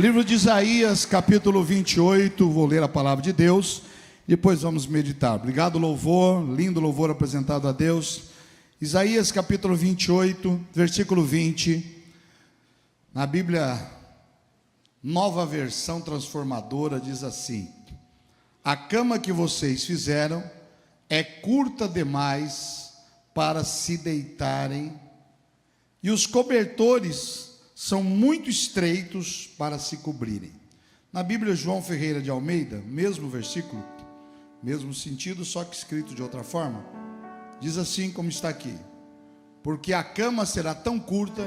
Livro de Isaías, capítulo 28, vou ler a palavra de Deus, depois vamos meditar. Obrigado, louvor, lindo louvor apresentado a Deus. Isaías, capítulo 28, versículo 20, na Bíblia, Nova Versão Transformadora, diz assim: a cama que vocês fizeram é curta demais para se deitarem, e os cobertores são muito estreitos para se cobrirem. Na Bíblia João Ferreira de Almeida, mesmo versículo, mesmo sentido, só que escrito de outra forma, diz assim como está aqui: porque a cama será tão curta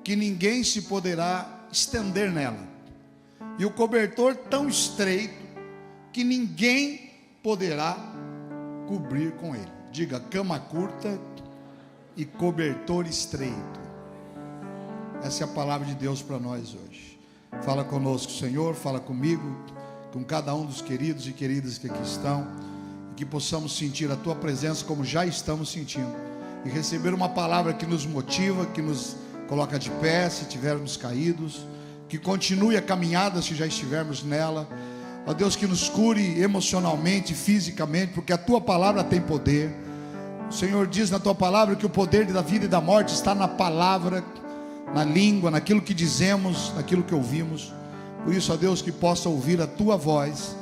que ninguém se poderá estender nela, e o cobertor tão estreito que ninguém poderá cobrir com ele. Diga: cama curta e cobertor estreito. Essa é a palavra de Deus para nós hoje. Fala conosco, Senhor, fala comigo, com cada um dos queridos e queridas que aqui estão, e que possamos sentir a Tua presença como já estamos sentindo, e receber uma palavra que nos motiva, que nos coloca de pé se tivermos caídos, que continue a caminhada se já estivermos nela. Ó Deus, que nos cure emocionalmente, fisicamente, porque a Tua palavra tem poder. O Senhor diz na Tua palavra que o poder da vida e da morte está na palavra, na língua, naquilo que dizemos, naquilo que ouvimos. Por isso, ó Deus, que possa ouvir a Tua voz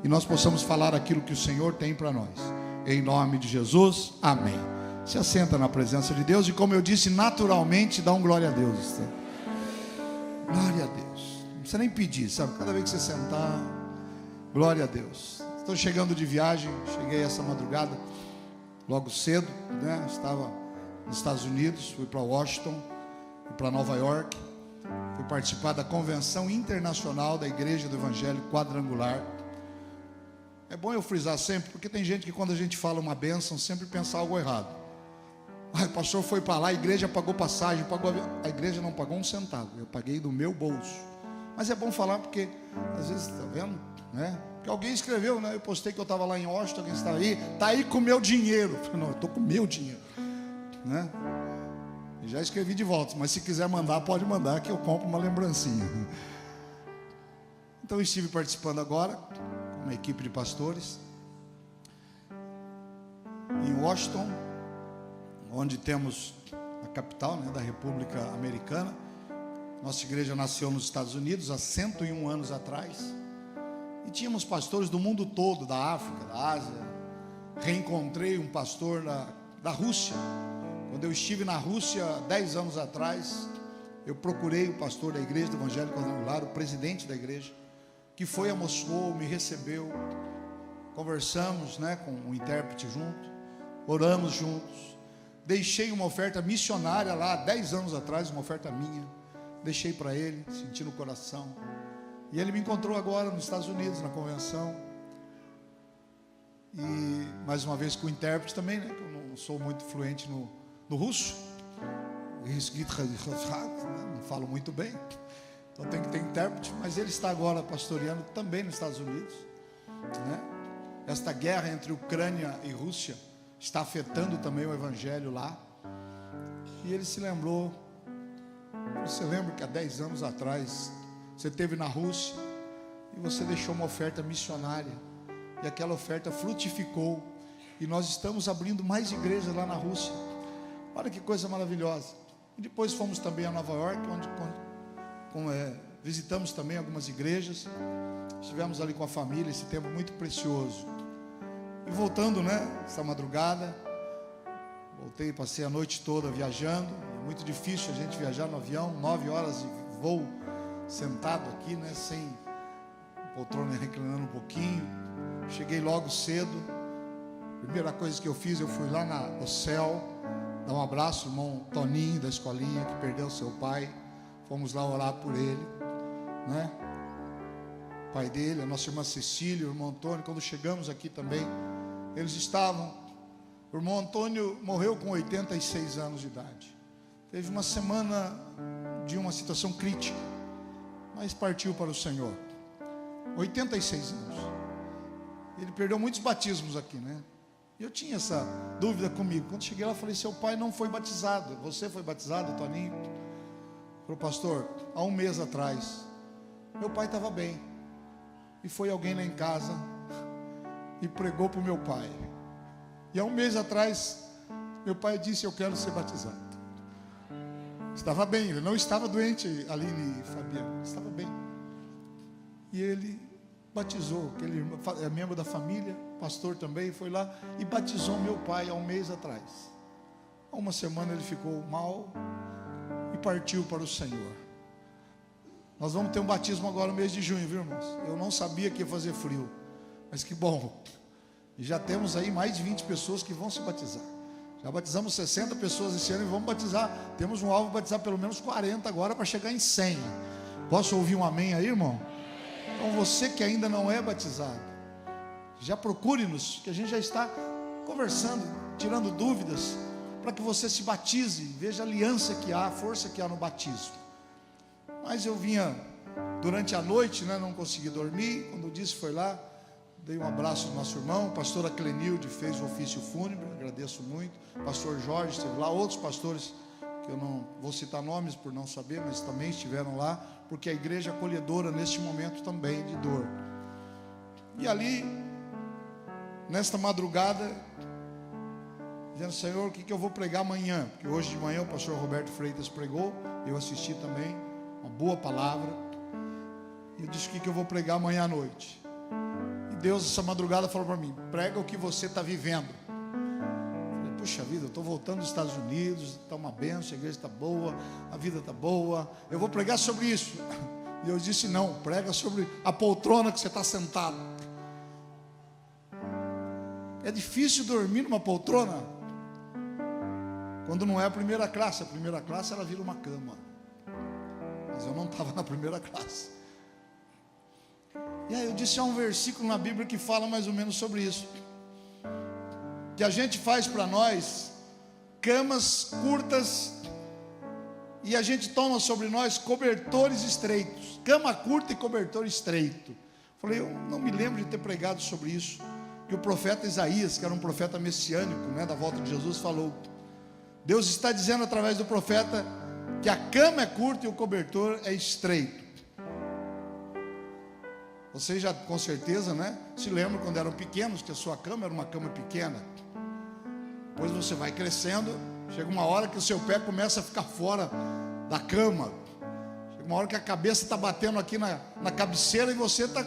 e nós possamos falar aquilo que o Senhor tem para nós. Em nome de Jesus, amém. Se assenta na presença de Deus e, como eu disse, naturalmente dá um glória a Deus. Tá? Glória a Deus. Não precisa nem pedir, sabe? Cada vez que você sentar, glória a Deus. Estou chegando de viagem, cheguei essa madrugada, logo cedo, né? Estava nos Estados Unidos, fui para Washington, fui para Nova York, fui participar da Convenção Internacional da Igreja do Evangelho Quadrangular. É bom eu frisar sempre, porque tem gente que quando a gente fala uma bênção, sempre pensa algo errado. O pastor foi para lá, a igreja pagou passagem, a igreja não pagou um centavo, eu paguei do meu bolso. Mas é bom falar porque, às vezes, está vendo, né? Porque alguém escreveu, né? Eu postei que eu estava lá em Washington, alguém está aí com o meu dinheiro. Não, eu estou com o meu dinheiro, né? E já escrevi de volta, mas se quiser mandar, pode mandar, que eu compro uma lembrancinha. Então eu estive participando agora, com uma equipe de pastores, em Washington, onde temos a capital, né, da República Americana. Nossa igreja nasceu nos Estados Unidos há 101 anos atrás. E tínhamos pastores do mundo todo, da África, da Ásia. Reencontrei um pastor da Rússia. Quando eu estive na Rússia 10 anos atrás, eu procurei o pastor da igreja do Evangelho Quadrangular, o presidente da igreja, que foi a Moscou, me recebeu. Conversamos, né, com o intérprete junto, oramos juntos. Deixei uma oferta missionária lá 10 anos atrás, uma oferta minha. Deixei para ele, senti no coração. E ele me encontrou agora nos Estados Unidos, na convenção. E mais uma vez com o intérprete também, né? Que eu não sou muito fluente no russo. Não falo muito bem. Então tem que ter intérprete. Mas ele está agora pastoreando também nos Estados Unidos, né? Esta guerra entre Ucrânia e Rússia está afetando também o evangelho lá. E ele se lembrou. Você lembra que há 10 anos atrás você esteve na Rússia e você deixou uma oferta missionária, e aquela oferta frutificou, e nós estamos abrindo mais igrejas lá na Rússia. Olha que coisa maravilhosa. E depois fomos também a Nova York, onde visitamos também algumas igrejas. Estivemos ali com a família, esse tempo muito precioso. E voltando, né, essa madrugada, voltei, passei a noite toda viajando. É muito difícil a gente viajar no avião, 9 horas de voo, sentado aqui, né, sem poltrona, reclinando um pouquinho. Cheguei logo cedo. Primeira coisa que eu fiz, eu fui lá no céu, dar um abraço ao irmão Toninho da escolinha, que perdeu seu pai. Fomos lá orar por ele, né? O pai dele, a nossa irmã Cecília, o irmão Antônio. Quando chegamos aqui também, eles estavam. O irmão Antônio morreu com 86 anos de idade. Teve uma semana de uma situação crítica, mas partiu para o Senhor. 86 anos. Ele perdeu muitos batismos aqui, né? E eu tinha essa dúvida comigo. Quando cheguei lá, eu falei: seu pai não foi batizado. Você foi batizado, Toninho? Falei: pastor, há um mês atrás Meu pai estava bem, e foi alguém lá em casa e pregou para o meu pai. E há um mês atrás, meu pai disse: eu quero ser batizado. Estava bem, ele não estava doente, Aline e Fabiano, estava bem. E ele batizou, aquele é membro da família, pastor também, foi lá e batizou meu pai há um mês atrás. Há uma semana ele ficou mal e partiu para o Senhor. Nós vamos ter um batismo agora no mês de junho, viu, irmãos? Eu não sabia que ia fazer frio, mas que bom. E já temos aí mais de 20 pessoas que vão se batizar. Já batizamos 60 pessoas esse ano e vamos batizar. Temos um alvo de batizar pelo menos 40 agora para chegar em 100. Posso ouvir um amém aí, irmão? Então você que ainda não é batizado, já procure-nos, que a gente já está conversando, tirando dúvidas, para que você se batize, veja a aliança que há, a força que há no batismo. Mas eu vinha durante a noite, né, não consegui dormir. Quando eu disse, foi lá, dei um abraço ao nosso irmão, pastora Clenilde fez o ofício fúnebre, agradeço muito. Pastor Jorge esteve lá, outros pastores que eu não vou citar nomes por não saber, mas também estiveram lá, porque a igreja é acolhedora neste momento também de dor. E ali, nesta madrugada, dizendo: Senhor, o que eu vou pregar amanhã? Porque hoje de manhã o pastor Roberto Freitas pregou, eu assisti também, uma boa palavra. E eu disse: o que eu vou pregar amanhã à noite? E Deus essa madrugada falou para mim: prega o que você está vivendo. Eu falei: puxa vida, eu estou voltando dos Estados Unidos, está uma bênção, a igreja está boa, a vida está boa, eu vou pregar sobre isso. E eu disse: não, prega sobre a poltrona que você está sentado. É difícil dormir numa poltrona quando não é a primeira classe. A primeira classe ela vira uma cama, mas eu não estava na primeira classe. E aí eu disse: há um versículo na Bíblia que fala mais ou menos sobre isso, que a gente faz para nós camas curtas e a gente toma sobre nós cobertores estreitos. Cama curta e cobertor estreito. Falei: eu não me lembro de ter pregado sobre isso, que o profeta Isaías, que era um profeta messiânico, né, da volta de Jesus, falou. Deus está dizendo através do profeta que a cama é curta e o cobertor é estreito. Vocês já com certeza, né, se lembram quando eram pequenos, que a sua cama era uma cama pequena. Depois você vai crescendo, chega uma hora que o seu pé começa a ficar fora da cama. Chega uma hora que a cabeça está batendo aqui na cabeceira e você está...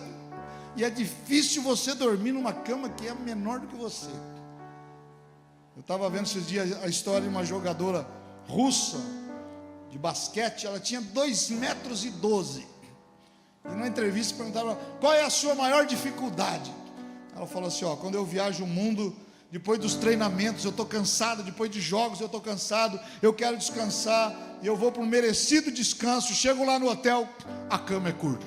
E é difícil você dormir numa cama que é menor do que você. Eu estava vendo esses dias a história de uma jogadora russa de basquete. Ela tinha 2,12 metros. E numa entrevista perguntaram: qual é a sua maior dificuldade? Ela falou assim: quando eu viajo o mundo, depois dos treinamentos, eu estou cansado, depois de jogos eu estou cansado, eu quero descansar, e eu vou para um merecido descanso, chego lá no hotel, a cama é curta,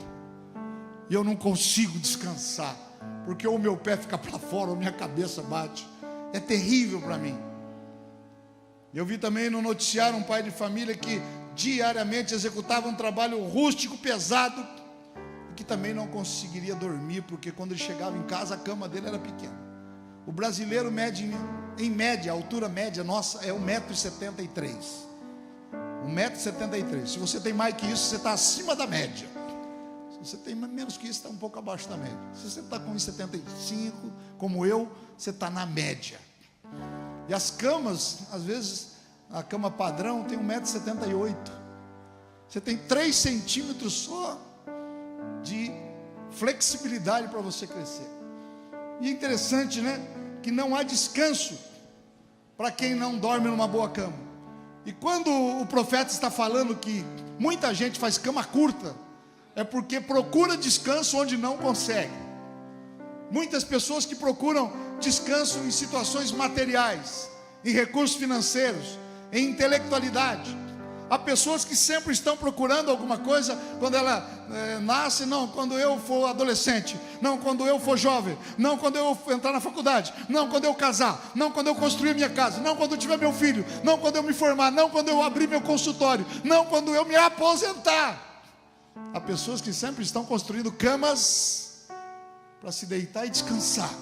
e eu não consigo descansar, porque ou o meu pé fica para fora, ou minha cabeça bate. É terrível para mim. Eu vi também no noticiário um pai de família que diariamente executava um trabalho rústico, pesado, que também não conseguiria dormir, porque quando ele chegava em casa a cama dele era pequena. O brasileiro mede, em média, a altura média nossa é 1,73 m. 1,73 m. Se você tem mais que isso, você está acima da média. Se você tem menos que isso, está um pouco abaixo da média. Se você está com 1,75 m, como eu, você está na média. E as camas, às vezes, a cama padrão tem 1,78 m. Você tem 3 centímetros só de flexibilidade para você crescer. E é interessante, né, que não há descanso para quem não dorme numa boa cama. E quando o profeta está falando que muita gente faz cama curta, é porque procura descanso onde não consegue. Muitas pessoas que procuram descanso em situações materiais, em recursos financeiros, em intelectualidade. Há pessoas que sempre estão procurando alguma coisa quando ela nasce. Não, quando eu for adolescente. Não, quando eu for jovem. Não, quando eu entrar na faculdade. Não, quando eu casar. Não, quando eu construir minha casa. Não, quando eu tiver meu filho. Não, quando eu me formar. Não, quando eu abrir meu consultório. Não, quando eu me aposentar. Há pessoas que sempre estão construindo camas para se deitar e descansar.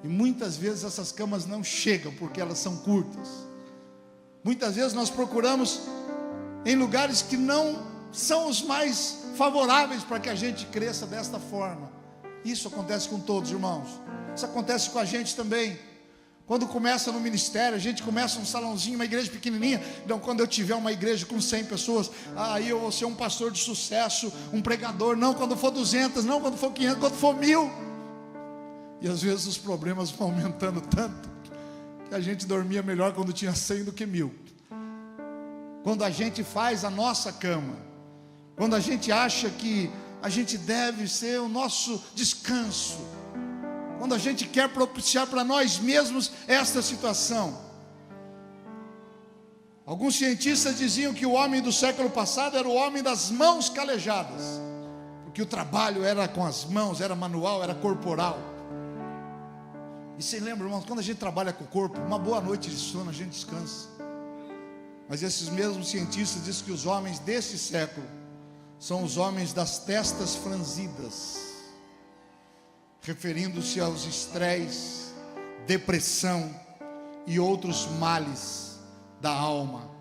E muitas vezes essas camas não chegam porque elas são curtas. Muitas vezes nós procuramos em lugares que não são os mais favoráveis para que a gente cresça desta forma. Isso acontece com todos, irmãos. Isso acontece com a gente também. Quando começa no ministério, a gente começa um salãozinho, uma igreja pequenininha. Então, quando eu tiver uma igreja com 100 pessoas, aí eu vou ser um pastor de sucesso, um pregador. Não quando for 200, não quando for 500, quando for 1000. E às vezes os problemas vão aumentando tanto, que a gente dormia melhor quando tinha 100 do que 1000. Quando a gente faz a nossa cama, quando a gente acha que a gente deve ser o nosso descanso, quando a gente quer propiciar para nós mesmos esta situação. Alguns cientistas diziam que o homem do século passado era o homem das mãos calejadas, porque o trabalho era com as mãos, era manual, era corporal. E você lembra, irmãos, quando a gente trabalha com o corpo, uma boa noite de sono, a gente descansa. Mas esses mesmos cientistas dizem que os homens desse século são os homens das testas franzidas, referindo-se aos estresse, depressão e outros males da alma.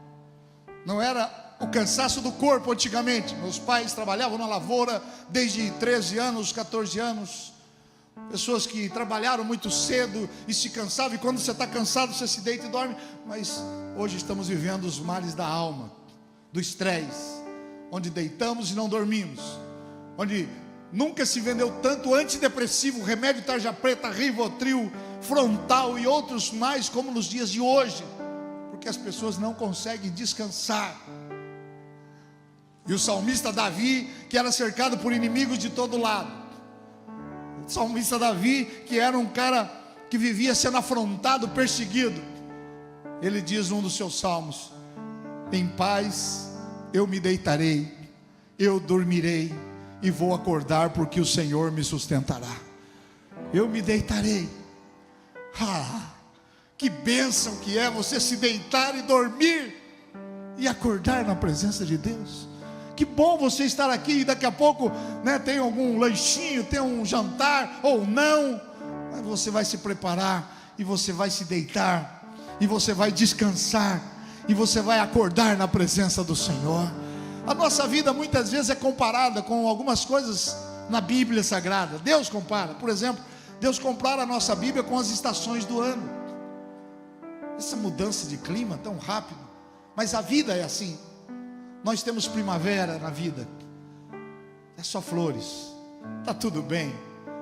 Não era o cansaço do corpo antigamente. Meus pais trabalhavam na lavoura desde 13 anos, 14 anos. Pessoas que trabalharam muito cedo e se cansavam, e quando você está cansado, você se deita e dorme. Mas hoje estamos vivendo os males da alma, do estresse, onde deitamos e não dormimos, onde nunca se vendeu tanto antidepressivo, remédio tarja preta, Rivotril, Frontal e outros mais como nos dias de hoje, porque as pessoas não conseguem descansar. E o salmista Davi, que era cercado por inimigos de todo lado, o salmista Davi, que era um cara que vivia sendo afrontado, perseguido, ele diz num dos seus salmos: em paz eu me deitarei, eu dormirei e vou acordar, porque o Senhor me sustentará. Eu me deitarei. Que bênção que é você se deitar e dormir e acordar na presença de Deus. Que bom você estar aqui, e daqui a pouco, né, tem algum lanchinho, tem um jantar ou não, mas você vai se preparar e você vai se deitar e você vai descansar e você vai acordar na presença do Senhor. A nossa vida muitas vezes é comparada com algumas coisas na Bíblia Sagrada. Deus compara, por exemplo, Deus compara a nossa Bíblia com as estações do ano. Essa mudança de clima tão rápido, mas a vida é assim. Nós temos primavera na vida, é só flores, está tudo bem,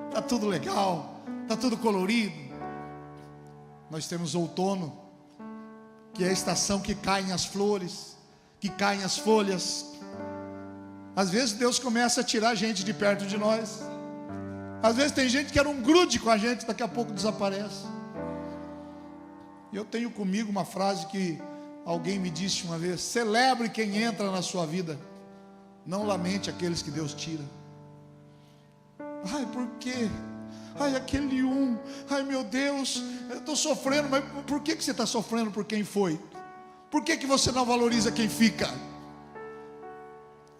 está tudo legal, está tudo colorido. Nós temos outono, que é a estação que caem as flores, que caem as folhas. Às vezes Deus começa a tirar a gente de perto de nós. Às vezes tem gente que era um grude com a gente, daqui a pouco desaparece. E eu tenho comigo uma frase que alguém me disse uma vez: celebre quem entra na sua vida, não lamente aqueles que Deus tira. Ai, por quê? Ai, aquele um, ai meu Deus, eu estou sofrendo. Mas por que você está sofrendo por quem foi? Por que você não valoriza quem fica?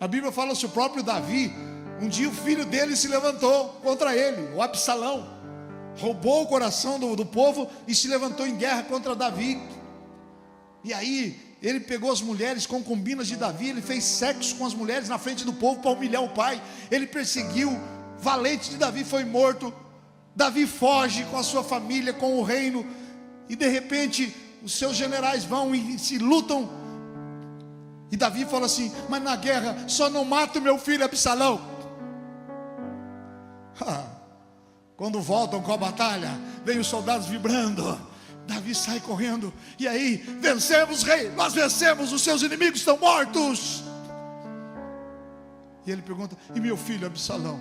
A Bíblia fala se o próprio Davi, um dia o filho dele se levantou contra ele, o Absalão, roubou o coração do povo e se levantou em guerra contra Davi. E aí ele pegou as mulheres concubinas de Davi, ele fez sexo com as mulheres na frente do povo para humilhar o pai. Ele perseguiu, valente de Davi foi morto. Davi foge com a sua família, com o reino, e de repente os seus generais vão e se lutam. E Davi fala assim: mas na guerra só não mato meu filho Absalão. Quando voltam com a batalha, vem os soldados vibrando, Davi sai correndo, e aí: vencemos, rei, nós vencemos, os seus inimigos estão mortos. E ele pergunta: e meu filho Absalão?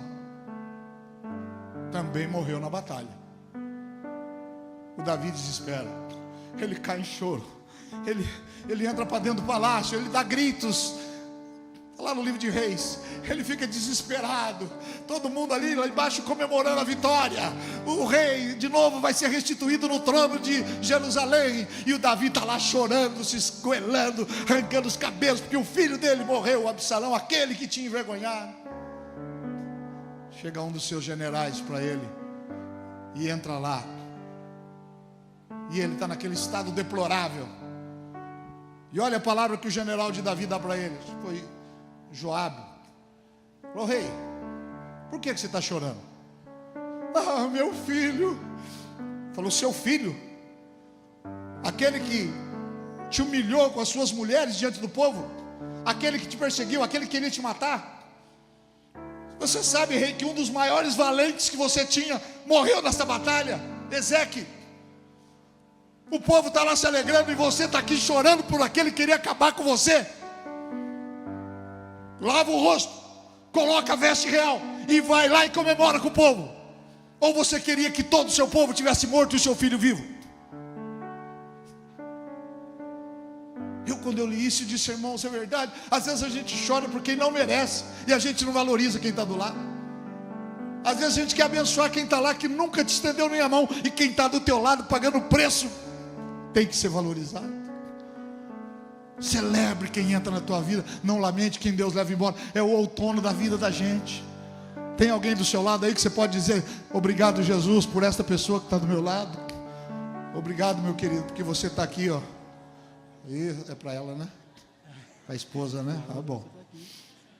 Também morreu na batalha. O Davi desespera, ele cai em choro, ele entra para dentro do palácio, ele dá gritos. Lá no livro de Reis, ele fica desesperado, todo mundo ali lá embaixo comemorando a vitória. O rei de novo vai ser restituído no trono de Jerusalém, e o Davi está lá chorando, se esgoelando, arrancando os cabelos, porque o filho dele morreu, o Absalão, aquele que tinha envergonhado. Chega um dos seus generais para ele e entra lá, e ele está naquele estado deplorável. E olha a palavra que o general de Davi dá para ele, foi Joabe. Falou: rei, por que você está chorando? Ah, meu filho. Falou: seu filho? Aquele que te humilhou com as suas mulheres diante do povo? Aquele que te perseguiu? Aquele que queria te matar? Você sabe, rei, que um dos maiores valentes que você tinha morreu nessa batalha, Ezeque. O povo está lá se alegrando e você está aqui chorando por aquele que queria acabar com você. Lava o rosto, coloca a veste real e vai lá e comemora com o povo. Ou você queria que todo o seu povo tivesse morto e o seu filho vivo? Quando eu li isso, eu disse: irmãos, é verdade. Às vezes a gente chora por quem não merece e a gente não valoriza quem está do lado. Às vezes a gente quer abençoar quem está lá, que nunca te estendeu nem a mão, e quem está do teu lado pagando o preço tem que ser valorizado. Celebre quem entra na tua vida, não lamente quem Deus leva embora. É o outono da vida da gente. Tem alguém do seu lado aí que você pode dizer: obrigado, Jesus, por esta pessoa que está do meu lado. Obrigado, meu querido, porque você está aqui, ó. E é para ela, né? Para a esposa, né? Ah, bom.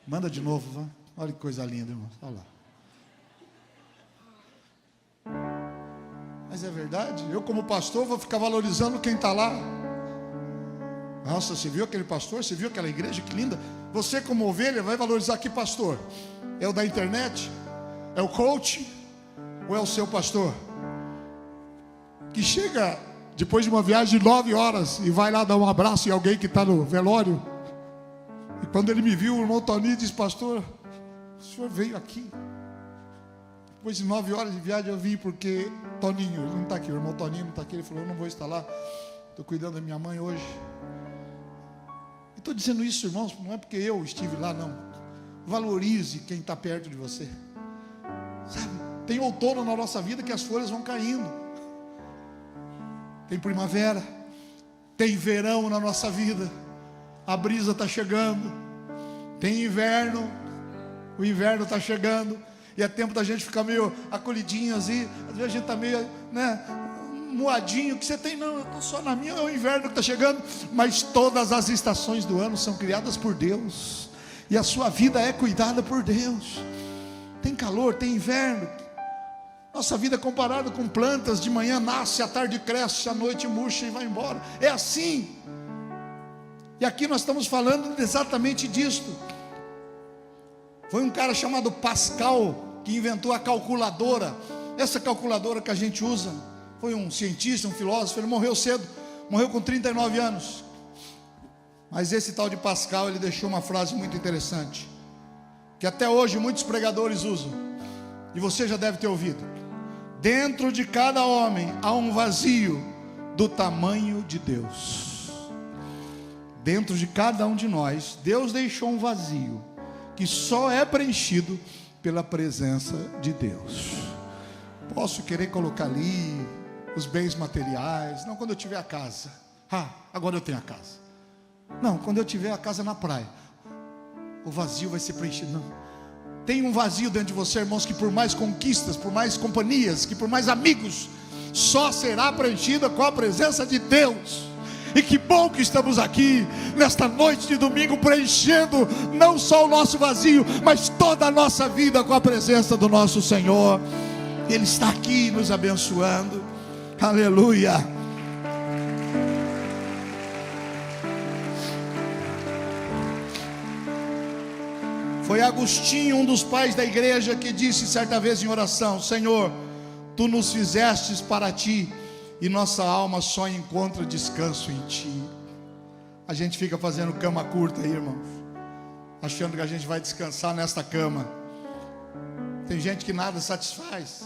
Manda de novo, vai. Olha que coisa linda, irmão. Olha lá. Mas é verdade. Eu, como pastor, vou ficar valorizando quem está lá. Nossa, você viu aquele pastor? Você viu aquela igreja? Que linda. Você, como ovelha, vai valorizar que pastor? É o da internet? É o coach? Ou é o seu pastor? Que chega depois de uma viagem de 9 horas e vai lá dar um abraço em alguém que está no velório. E quando ele me viu, o irmão Toninho disse: pastor, o senhor veio aqui? Depois de 9 horas de viagem eu vim porque Toninho, ele não está aqui, o irmão Toninho não está aqui. Ele falou: eu não vou estar lá, estou cuidando da minha mãe hoje. Estou dizendo isso, irmãos, não é porque eu estive lá, não. Valorize quem está perto de você. Sabe, tem outono na nossa vida que as folhas vão caindo. Tem primavera, tem verão na nossa vida, a brisa está chegando. Tem inverno, o inverno está chegando, e é tempo da gente ficar meio acolhidinho assim. Às vezes a gente está meio, né, moadinho. O que você tem? Não, eu estou só na minha. É o inverno que está chegando. Mas todas as estações do ano são criadas por Deus, e a sua vida é cuidada por Deus. Tem calor, tem inverno. Nossa vida é comparada com plantas. De manhã nasce, à tarde cresce, à noite murcha e vai embora. É assim. E aqui nós estamos falando exatamente disto. Foi um cara chamado Pascal que inventou a calculadora. Essa calculadora que a gente usa. Foi um cientista, um filósofo. Ele morreu cedo, morreu com 39 anos. Mas esse tal de Pascal, ele deixou uma frase muito interessante, que até hoje muitos pregadores usam, e você já deve ter ouvido: dentro de cada homem há um vazio do tamanho de Deus. Dentro de cada um de nós, Deus deixou um vazio que só é preenchido pela presença de Deus. Posso querer colocar ali os bens materiais. Não, quando eu tiver a casa. Agora eu tenho a casa. Não, quando eu tiver a casa na praia, o vazio vai ser preenchido. Não. Tem um vazio dentro de você, irmãos, que por mais conquistas, por mais companhias, que por mais amigos, só será preenchida com a presença de Deus. E que bom que estamos aqui nesta noite de domingo, preenchendo não só o nosso vazio, mas toda a nossa vida com a presença do nosso Senhor. Ele está aqui nos abençoando. Aleluia. Foi Agostinho, um dos pais da igreja, que disse certa vez em oração: Senhor, Tu nos fizestes para Ti, e nossa alma só encontra descanso em Ti. A gente fica fazendo cama curta aí, irmãos, achando que a gente vai descansar nesta cama. Tem gente que nada satisfaz,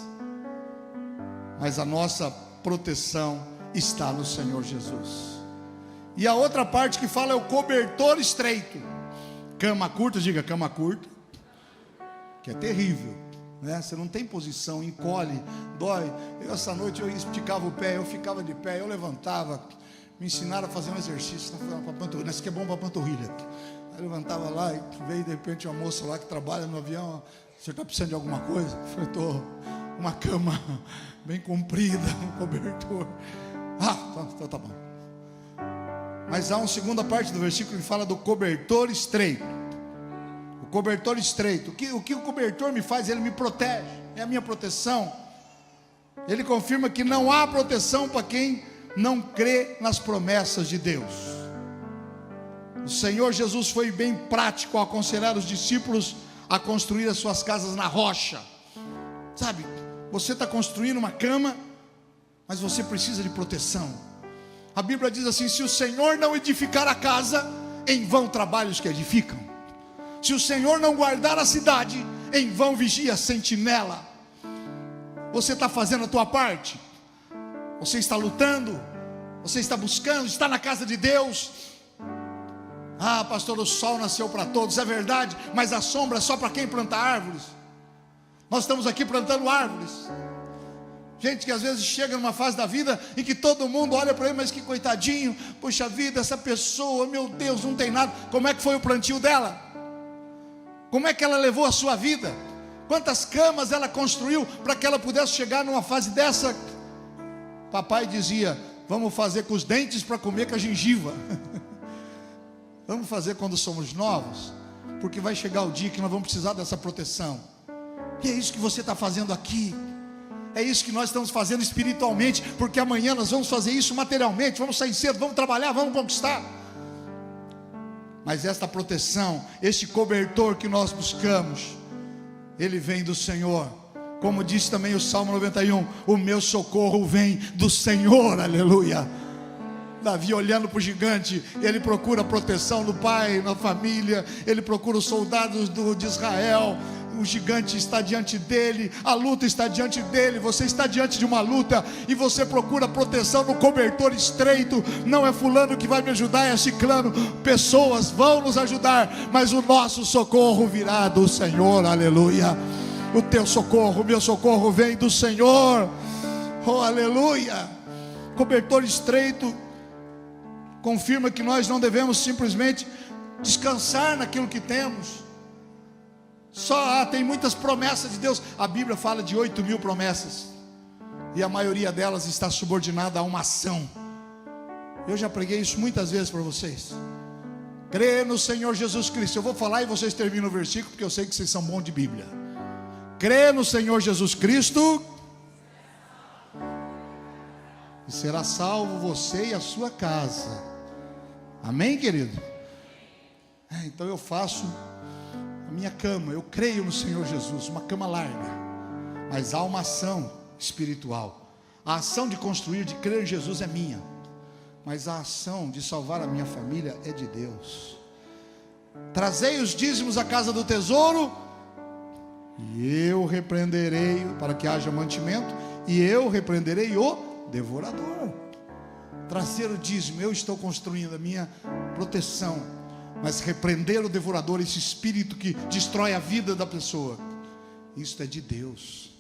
mas a nossa proteção está no Senhor Jesus. E a outra parte que fala é o cobertor estreito. Cama curta, diga cama curta, que é terrível, né? Você não tem posição, encolhe, dói. Essa noite eu esticava o pé, eu ficava de pé, eu levantava. Me ensinaram a fazer um exercício para panturrilha. Isso que é bom para panturrilha. Aí eu levantava lá e veio de repente uma moça lá que trabalha no avião. Você está precisando de alguma coisa? Eu falei: estou. Uma cama bem comprida, um cobertor. Então tá bom. Mas há uma segunda parte do versículo que fala do cobertor estreito. O cobertor estreito. O que o cobertor me faz? Ele me protege, é a minha proteção. Ele confirma que não há proteção para quem não crê nas promessas de Deus. O Senhor Jesus foi bem prático ao aconselhar os discípulos a construir as suas casas na rocha. Sabe, você está construindo uma cama, mas você precisa de proteção. A Bíblia diz assim: se o Senhor não edificar a casa, em vão trabalham os que edificam. Se o Senhor não guardar a cidade, em vão vigia a sentinela. Você está fazendo a tua parte? Você está lutando? Você está buscando? Está na casa de Deus? Ah, pastor, o sol nasceu para todos, é verdade, mas a sombra é só para quem planta árvores. Nós estamos aqui plantando árvores. Gente que às vezes chega numa fase da vida em que todo mundo olha para ele, mas que coitadinho, poxa vida, essa pessoa, meu Deus, não tem nada. Como é que foi o plantio dela? Como é que ela levou a sua vida? Quantas camas ela construiu para que ela pudesse chegar numa fase dessa? Papai dizia: vamos fazer com os dentes para comer com a gengiva. Vamos fazer quando somos novos, porque vai chegar o dia que nós vamos precisar dessa proteção. E é isso que você está fazendo aqui. É isso que nós estamos fazendo espiritualmente, porque amanhã nós vamos fazer isso materialmente. Vamos sair cedo, vamos trabalhar, vamos conquistar. Mas esta proteção, este cobertor que nós buscamos, ele vem do Senhor. Como disse também o Salmo 91, o meu socorro vem do Senhor, aleluia. Davi olhando para o gigante, ele procura a proteção do pai, na família, ele procura os soldados de Israel. O gigante está diante dele, a luta está diante dele, você está diante de uma luta, e você procura proteção no cobertor estreito. Não é fulano que vai me ajudar, é ciclano. Pessoas vão nos ajudar, mas o nosso socorro virá do Senhor, aleluia. O teu socorro, o meu socorro vem do Senhor, oh aleluia. Cobertor estreito confirma que nós não devemos simplesmente descansar naquilo que temos. Tem muitas promessas de Deus. A Bíblia fala de 8.000 promessas, e a maioria delas está subordinada a uma ação. Eu já preguei isso muitas vezes para vocês. Crê no Senhor Jesus Cristo. Eu vou falar e vocês terminam o versículo, porque eu sei que vocês são bons de Bíblia. Crê no Senhor Jesus Cristo, e será salvo você e a sua casa. Amém, querido? Então eu faço a minha cama, eu creio no Senhor Jesus, uma cama larga, mas há uma ação espiritual. A ação de construir, de crer em Jesus é minha, mas a ação de salvar a minha família é de Deus. Trazei os dízimos à casa do tesouro, e eu repreenderei, para que haja mantimento, e eu repreenderei o devorador. Trazer o dízimo, eu estou construindo a minha proteção, mas repreender o devorador, esse espírito que destrói a vida da pessoa, isso é de Deus.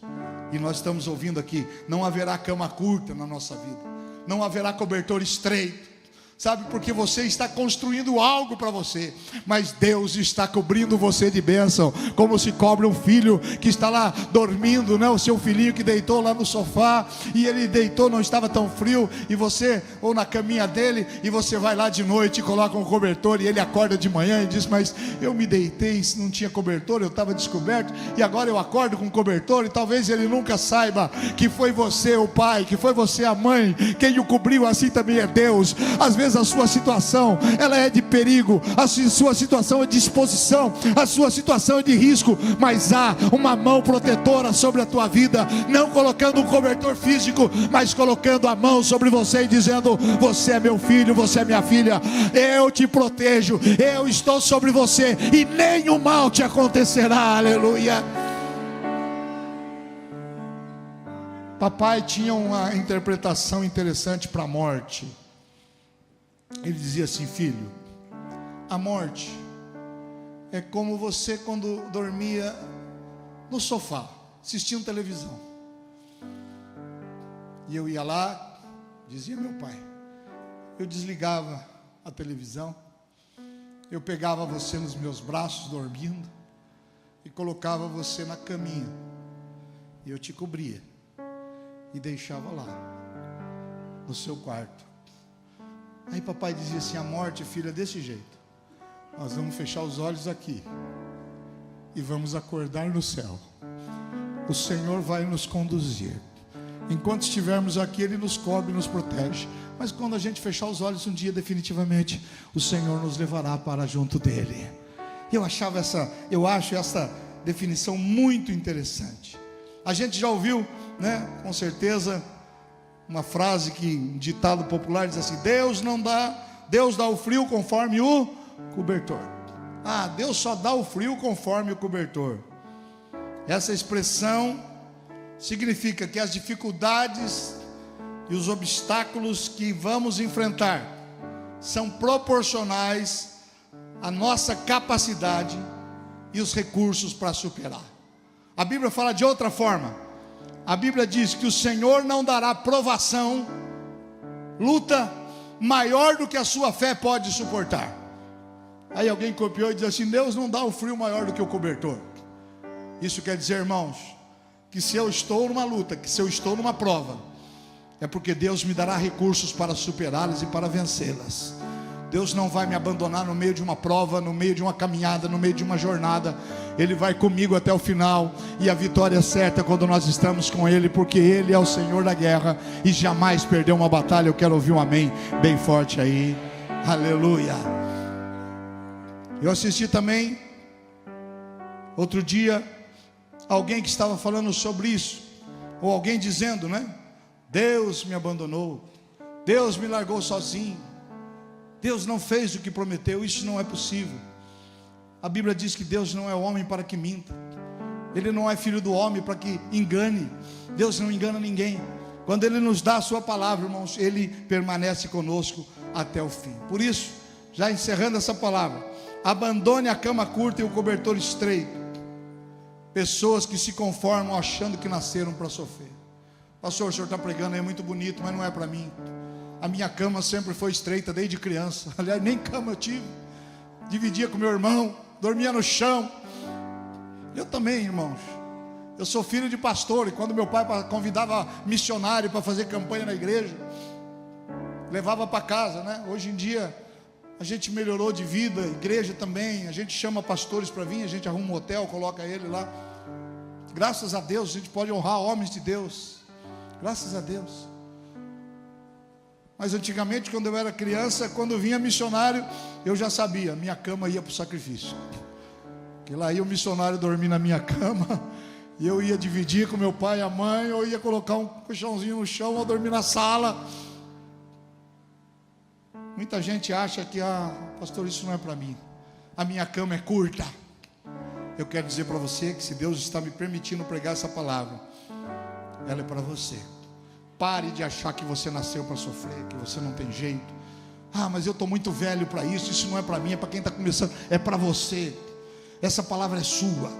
E nós estamos ouvindo aqui: não haverá cama curta na nossa vida, não haverá cobertor estreito. Sabe, porque você está construindo algo para você, mas Deus está cobrindo você de bênção, como se cobre um filho que está lá dormindo, né? O seu filhinho que deitou lá no sofá, e ele deitou, não estava tão frio, e você, ou na caminha dele, e você vai lá de noite e coloca um cobertor, e ele acorda de manhã e diz: mas eu me deitei, não tinha cobertor, eu estava descoberto, e agora eu acordo com cobertor. E talvez ele nunca saiba que foi você o pai, que foi você a mãe, quem o cobriu. Assim também é Deus. Às vezes a sua situação, ela é de perigo, a sua situação é de exposição, a sua situação é de risco, mas há uma mão protetora sobre a tua vida, não colocando um cobertor físico, mas colocando a mão sobre você e dizendo: você é meu filho, você é minha filha, eu te protejo, eu estou sobre você, e nenhum mal te acontecerá, aleluia. Papai tinha uma interpretação interessante para a morte. Ele dizia assim: filho, a morte é como você quando dormia no sofá, assistindo televisão. E eu ia lá, dizia meu pai, eu desligava a televisão, eu pegava você nos meus braços dormindo, e colocava você na caminha, e eu te cobria, e deixava lá, no seu quarto. Aí papai dizia assim: a morte, filho, é desse jeito. Nós vamos fechar os olhos aqui, e vamos acordar no céu. O Senhor vai nos conduzir. Enquanto estivermos aqui, Ele nos cobre, nos protege. Mas quando a gente fechar os olhos um dia, definitivamente, o Senhor nos levará para junto dEle. Eu acho essa definição muito interessante. A gente já ouviu, né, com certeza, uma frase um ditado popular diz assim: Deus dá o frio conforme o cobertor. Deus só dá o frio conforme o cobertor. Essa expressão significa que as dificuldades e os obstáculos que vamos enfrentar são proporcionais à nossa capacidade e os recursos para superar. A Bíblia fala de outra forma. A Bíblia diz que o Senhor não dará provação, luta maior do que a sua fé pode suportar. Aí alguém copiou e diz assim: Deus não dá o frio maior do que o cobertor. Isso quer dizer, irmãos, que se eu estou numa luta, que se eu estou numa prova, é porque Deus me dará recursos para superá-las e para vencê-las. Deus não vai me abandonar no meio de uma prova, no meio de uma caminhada, no meio de uma jornada. Ele vai comigo até o final, e a vitória é certa quando nós estamos com Ele, porque Ele é o Senhor da guerra e jamais perdeu uma batalha. Eu quero ouvir um amém bem forte aí. Aleluia. Eu assisti também outro dia alguém que estava falando sobre isso, ou alguém dizendo, né? Deus me abandonou, Deus me largou sozinho, Deus não fez o que prometeu. Isso não é possível. A Bíblia diz que Deus não é homem para que minta, Ele não é filho do homem para que engane. Deus não engana ninguém. Quando Ele nos dá a sua palavra, irmãos, Ele permanece conosco até o fim. Por isso, já encerrando essa palavra, abandone a cama curta e o cobertor estreito. Pessoas que se conformam achando que nasceram para sofrer. Pastor, o senhor está pregando aí muito bonito, mas não é para mim. A minha cama sempre foi estreita desde criança. Aliás, nem cama eu tive. Dividia com meu irmão, dormia no chão. Eu também, irmãos. Eu sou filho de pastor, e quando meu pai convidava missionário para fazer campanha na igreja, levava para casa, né? Hoje em dia a gente melhorou de vida, igreja também. A gente chama pastores para vir, a gente arruma um hotel, coloca ele lá. Graças a Deus, a gente pode honrar homens de Deus. Graças a Deus. Mas antigamente, quando eu era criança, quando vinha missionário, eu já sabia, minha cama ia para o sacrifício. Que lá ia o missionário dormir na minha cama, e eu ia dividir com meu pai e a mãe, ou ia colocar um colchãozinho no chão, ou dormir na sala. Muita gente acha que, pastor, isso não é para mim. A minha cama é curta. Eu quero dizer para você que se Deus está me permitindo pregar essa palavra, ela é para você. Pare de achar que você nasceu para sofrer, que você não tem jeito. Mas eu estou muito velho para isso, isso não é para mim, é para quem está começando. É para você. Essa palavra é sua.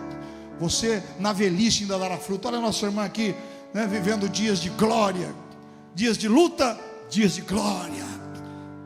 Você na velhice ainda dará fruto. Olha a nossa irmã aqui, né, vivendo dias de glória, dias de luta, dias de glória,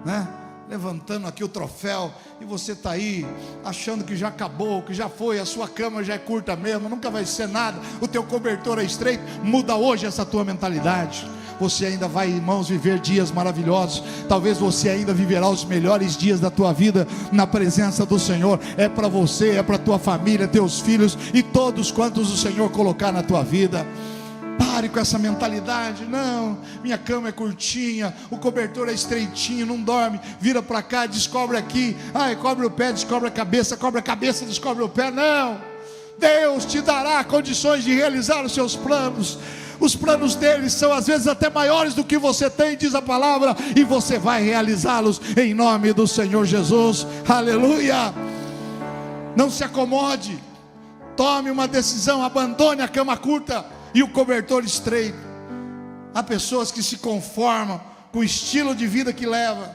né? Levantando aqui o troféu, e você está aí achando que já acabou, que já foi, a sua cama já é curta mesmo, nunca vai ser nada, o teu cobertor é estreito. Muda hoje essa tua mentalidade. Você ainda vai, irmãos, viver dias maravilhosos. Talvez você ainda viverá os melhores dias da tua vida na presença do Senhor. É para você, é para tua família, teus filhos e todos quantos o Senhor colocar na tua vida. Pare com essa mentalidade. Não, minha cama é curtinha, o cobertor é estreitinho, não dorme. Vira para cá, descobre aqui. Cobre o pé, descobre a cabeça, descobre o pé. Não, Deus te dará condições de realizar os seus planos. Os planos dele são às vezes até maiores do que você tem, diz a palavra, e você vai realizá-los em nome do Senhor Jesus. Aleluia. Não se acomode, tome uma decisão, abandone a cama curta e o cobertor estreito. Há pessoas que se conformam com o estilo de vida que leva,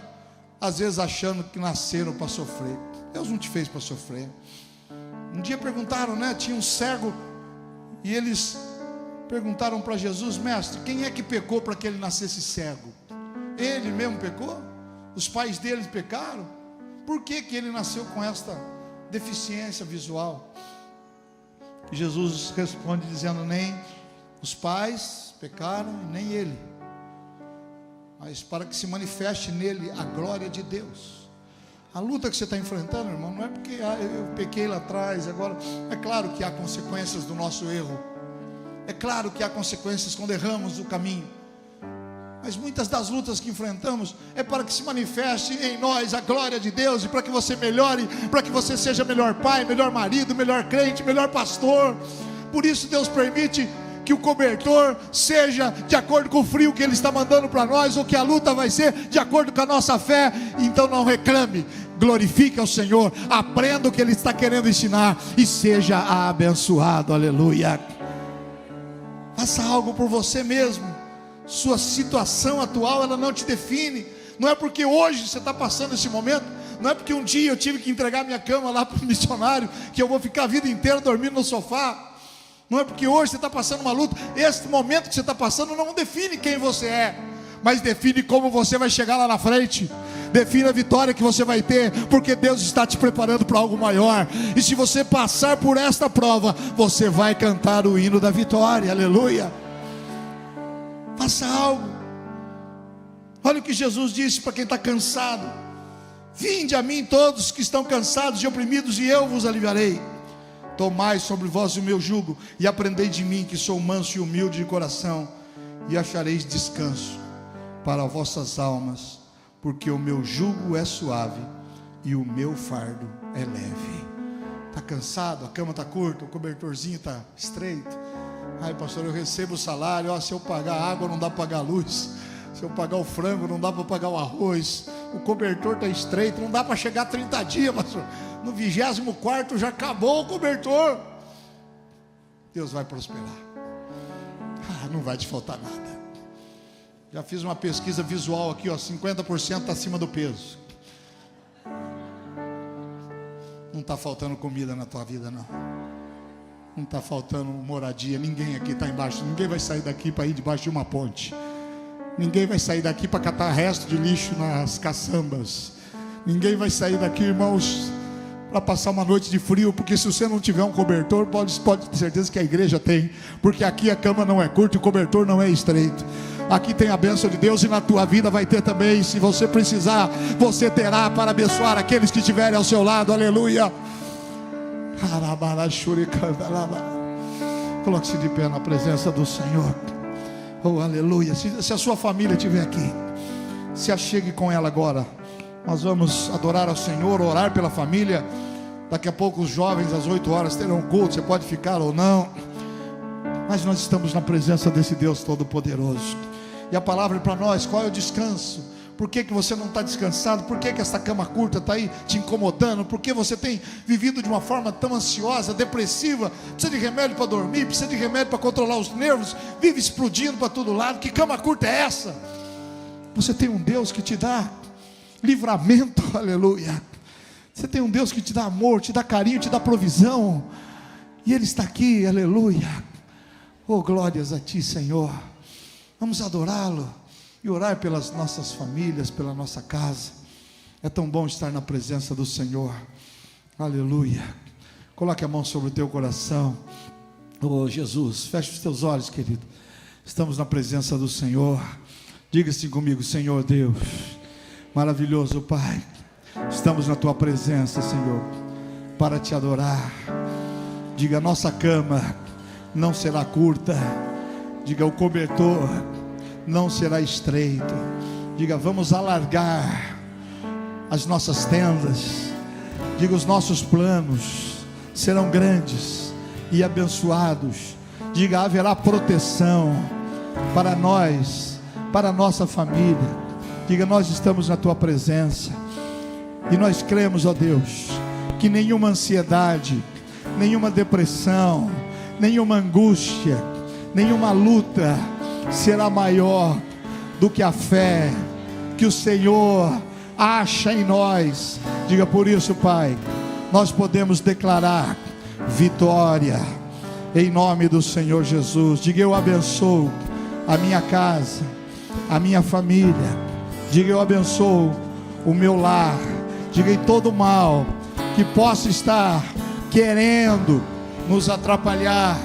às vezes achando que nasceram para sofrer. Deus não te fez para sofrer. Um dia perguntaram, né? Tinha um cego, e eles perguntaram para Jesus: mestre, quem é que pecou para que ele nascesse cego? Ele mesmo pecou? Os pais dele pecaram? Por que ele nasceu com esta deficiência visual? E Jesus responde dizendo: nem os pais pecaram, nem ele, mas para que se manifeste nele a glória de Deus. A luta que você está enfrentando, irmão, não é porque eu pequei lá atrás, agora. É claro que há consequências do nosso erro. É claro que há consequências quando erramos o caminho. Mas muitas das lutas que enfrentamos é para que se manifeste em nós a glória de Deus, e para que você melhore, para que você seja melhor pai, melhor marido, melhor crente, melhor pastor. Por isso Deus permite que o cobertor seja de acordo com o frio que Ele está mandando para nós, ou que a luta vai ser de acordo com a nossa fé. Então não reclame, glorifique ao Senhor, aprenda o que Ele está querendo ensinar e seja abençoado, aleluia. Faça algo por você mesmo. Sua situação atual, ela não te define. Não é porque hoje você está passando esse momento, não é porque um dia eu tive que entregar minha cama lá para o missionário, que eu vou ficar a vida inteira dormindo no sofá. Não é porque hoje você está passando uma luta. Esse momento que você está passando não define quem você é, mas define como você vai chegar lá na frente. Define a vitória que você vai ter, porque Deus está te preparando para algo maior. E se você passar por esta prova, você vai cantar o hino da vitória, aleluia. Faça algo. Olha o que Jesus disse para quem está cansado: vinde a mim todos que estão cansados e oprimidos, e eu vos aliviarei. Tomai sobre vós o meu jugo e aprendei de mim, que sou manso e humilde de coração, e achareis descanso para vossas almas, porque o meu jugo é suave e o meu fardo é leve. Está cansado? A cama está curta, o cobertorzinho está estreito. Ai, pastor, eu recebo o salário, se eu pagar a água não dá para pagar a luz, se eu pagar o frango não dá para pagar o arroz, o cobertor está estreito, não dá para chegar a 30 dias, pastor. No 24º já acabou o cobertor. Deus vai prosperar. Não vai te faltar nada. Já fiz uma pesquisa visual aqui, 50% está acima do peso. Não está faltando comida na tua vida, não. Não está faltando moradia. Ninguém aqui está embaixo. Ninguém vai sair daqui para ir debaixo de uma ponte. Ninguém vai sair daqui para catar resto de lixo nas caçambas. Ninguém vai sair daqui, irmãos, para passar uma noite de frio, porque se você não tiver um cobertor, pode ter certeza que a igreja tem, porque aqui a cama não é curta e o cobertor não é estreito. Aqui tem a bênção de Deus, e na tua vida vai ter também. Se você precisar, você terá para abençoar aqueles que estiverem ao seu lado, aleluia. Coloque-se de pé na presença do Senhor. Oh, aleluia. Se a sua família estiver aqui, se achegue com ela agora. Nós vamos adorar ao Senhor, orar pela família. Daqui a pouco os jovens às 8 horas terão culto. Você pode ficar ou não, mas nós estamos na presença desse Deus Todo-Poderoso. E a palavra é para nós: qual é o descanso? Por que você não está descansado? Por que essa cama curta está aí te incomodando? Por que você tem vivido de uma forma tão ansiosa, depressiva? Precisa de remédio para dormir, precisa de remédio para controlar os nervos, vive explodindo para todo lado. Que cama curta é essa? Você tem um Deus que te dá livramento, aleluia. Você tem um Deus que te dá amor, te dá carinho, te dá provisão, e Ele está aqui, aleluia. Oh, glórias a Ti, Senhor. Vamos adorá-lo e orar pelas nossas famílias, pela nossa casa. É tão bom estar na presença do Senhor, aleluia. Coloque a mão sobre o teu coração. Oh, Jesus, feche os teus olhos, querido. Estamos na presença do Senhor. Diga assim comigo: Senhor Deus, maravilhoso Pai, estamos na tua presença, Senhor, para te adorar. Diga: nossa cama não será curta. Diga: o cobertor não será estreito. Diga: vamos alargar as nossas tendas. Diga: os nossos planos serão grandes e abençoados. Diga: haverá proteção para nós, para a nossa família. Diga: nós estamos na tua presença e nós cremos, ó Deus, que nenhuma ansiedade, nenhuma depressão, nenhuma angústia, nenhuma luta será maior do que a fé que o Senhor acha em nós. Diga: por isso, Pai, nós podemos declarar vitória em nome do Senhor Jesus. Diga: eu abençoo a minha casa, a minha família. Diga: eu abençoo o meu lar. Diga: em todo mal que possa estar querendo nos atrapalhar,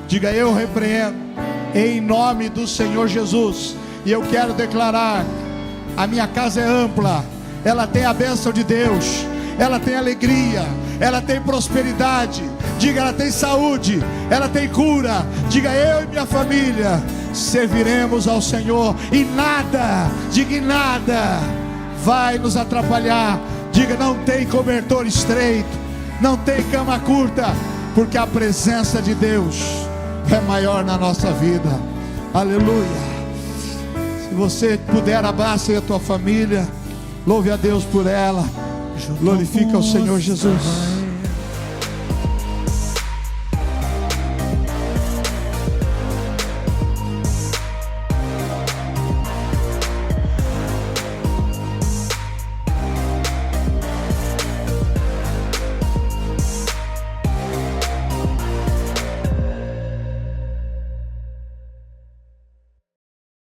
diga: eu repreendo em nome do Senhor Jesus. E eu quero declarar: a minha casa é ampla, ela tem a bênção de Deus, ela tem alegria, ela tem prosperidade. Diga, ela tem saúde, ela tem cura. Diga, eu e minha família serviremos ao Senhor, e nada, diga, e nada vai nos atrapalhar. Diga, não tem cobertor estreito, não tem cama curta, porque a presença de Deus é maior na nossa vida. Aleluia. Se você puder, abraça a tua família, louve a Deus por ela, glorifica o Senhor Jesus.